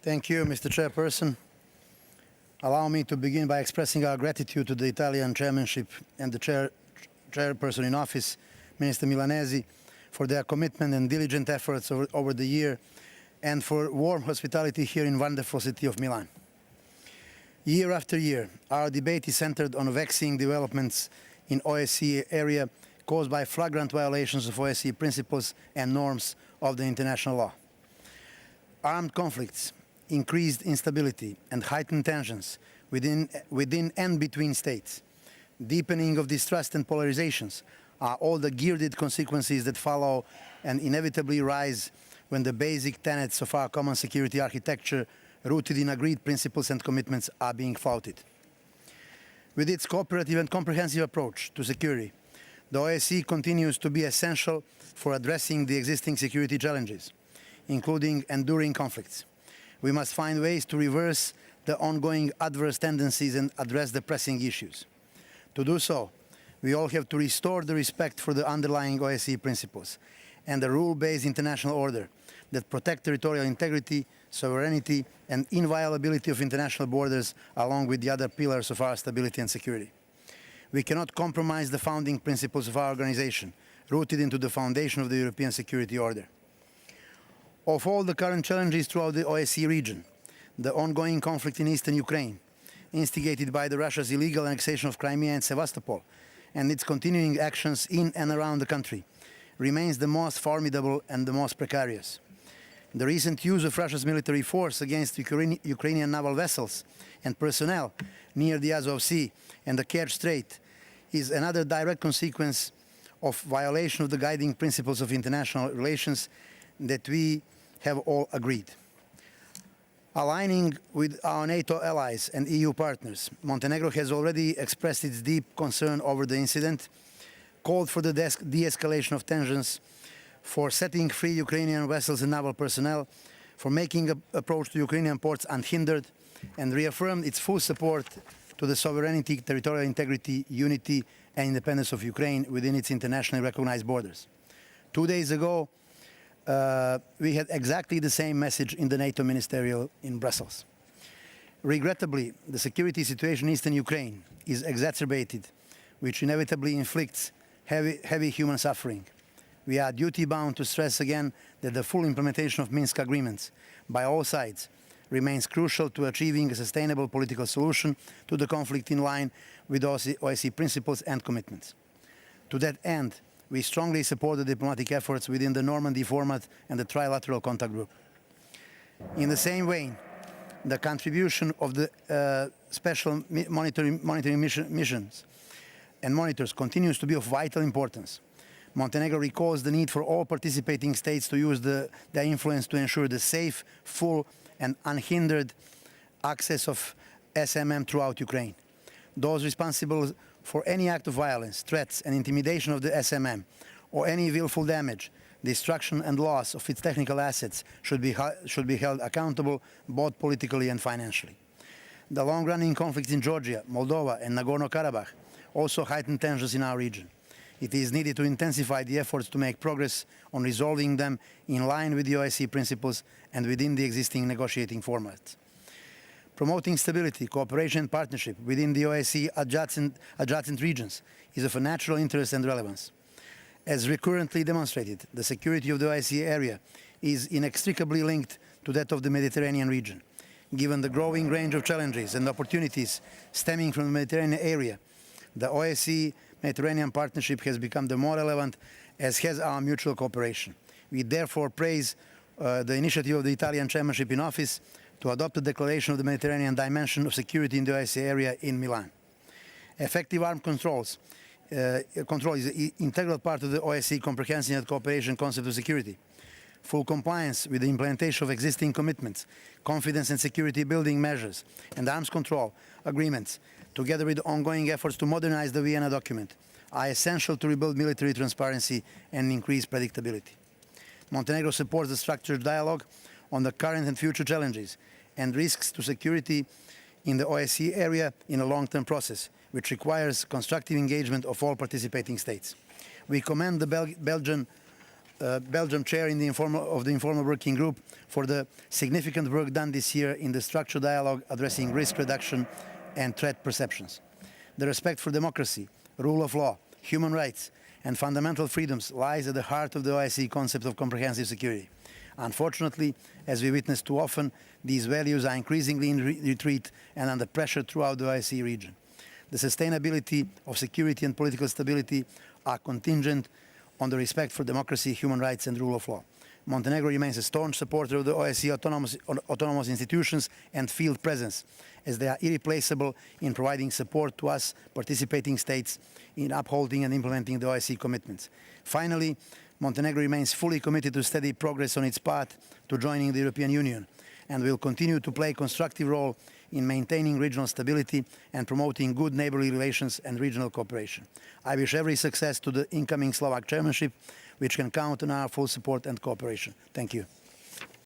Thank you, Mr. Chairperson. Allow me to begin by expressing our gratitude to the Italian chairmanship and the chairperson in office, Minister Milanesi, for their commitment and diligent efforts over the year and for warm hospitality here in wonderful city of Milan. Year after year, our debate is centered on vexing developments in OSCE area caused by flagrant violations of OSCE principles and norms of the international law. Armed conflicts, increased instability and heightened tensions within and between states, deepening of distrust and polarizations are all the geared consequences that follow and inevitably rise when the basic tenets of our common security architecture, rooted in agreed principles and commitments, are being flouted. With its cooperative and comprehensive approach to security, the OSCE continues to be essential for addressing the existing security challenges, including enduring conflicts. We must find ways to reverse the ongoing adverse tendencies and address the pressing issues. To do so, we all have to restore the respect for the underlying OSCE principles and the rule-based international order that protect territorial integrity, sovereignty, and inviolability of international borders, along with the other pillars of our stability and security. We cannot compromise the founding principles of our organization, rooted into the foundation of the European security order. Of all the current challenges throughout the OSCE region, the ongoing conflict in eastern Ukraine, instigated by Russia's illegal annexation of Crimea and Sevastopol, and its continuing actions in and around the country, remains the most formidable and the most precarious. The recent use of Russia's military force against Ukrainian naval vessels and personnel near the Azov Sea and the Kerch Strait is another direct consequence of violation of the guiding principles of international relations that we have all agreed. Aligning with our NATO allies and EU partners, Montenegro has already expressed its deep concern over the incident, called for the de-escalation of tensions, for setting free Ukrainian vessels and naval personnel, for making approach to Ukrainian ports unhindered, and reaffirmed its full support to the sovereignty, territorial integrity, unity, and independence of Ukraine within its internationally recognized borders. 2 days ago, we had exactly the same message in the NATO Ministerial in Brussels. Regrettably, the security situation in eastern Ukraine is exacerbated, which inevitably inflicts heavy human suffering. We are duty-bound to stress again that the full implementation of Minsk agreements by all sides remains crucial to achieving a sustainable political solution to the conflict in line with OSCE principles and commitments. To that end, we strongly support the diplomatic efforts within the Normandy format and the trilateral contact group. In the same vein, the contribution of the special monitoring missions and monitors continues to be of vital importance. Montenegro recalls the need for all participating states to use their influence to ensure the safe, full, and unhindered access of SMM throughout Ukraine. Those responsible for any act of violence, threats, and intimidation of the SMM, or any willful damage, destruction, and loss of its technical assets should be held accountable both politically and financially. The long-running conflicts in Georgia, Moldova, and Nagorno-Karabakh also heighten tensions in our region. It is needed to intensify the efforts to make progress on resolving them in line with the OSCE principles and within the existing negotiating formats. Promoting stability, cooperation, and partnership within the OSCE adjacent regions is of a natural interest and relevance. As recurrently demonstrated, the security of the OSCE area is inextricably linked to that of the Mediterranean region. Given the growing range of challenges and opportunities stemming from the Mediterranean area, the OSCE Mediterranean partnership has become the more relevant, as has our mutual cooperation. We therefore praise the initiative of the Italian chairmanship in office to adopt a declaration of the Mediterranean dimension of security in the OSCE area in Milan. Effective armed control is an integral part of the OSCE comprehensive cooperation concept of security. Full compliance with the implementation of existing commitments, confidence and security building measures, and arms control agreements, together with ongoing efforts to modernize the Vienna document, are essential to rebuild military transparency and increase predictability. Montenegro supports the structured dialogue on the current and future challenges and risks to security in the OSCE area in a long-term process, which requires constructive engagement of all participating states. We commend the Belgian Belgium chair of the informal working group, for the significant work done this year in the structured dialogue addressing risk reduction and threat perceptions. The respect for democracy, rule of law, human rights, and fundamental freedoms lies at the heart of the OSCE concept of comprehensive security. Unfortunately, as we witness too often, these values are increasingly in retreat and under pressure throughout the OSCE region. The sustainability of security and political stability are contingent on the respect for democracy, human rights, and rule of law. Montenegro remains a staunch supporter of the OSCE autonomous institutions and field presence, as they are irreplaceable in providing support to us participating states in upholding and implementing the OSCE commitments. Finally, Montenegro remains fully committed to steady progress on its path to joining the European Union, and will continue to play a constructive role in maintaining regional stability and promoting good neighbourly relations and regional cooperation. I wish every success to the incoming Slovak chairmanship, which can count on our full support and cooperation. Thank you.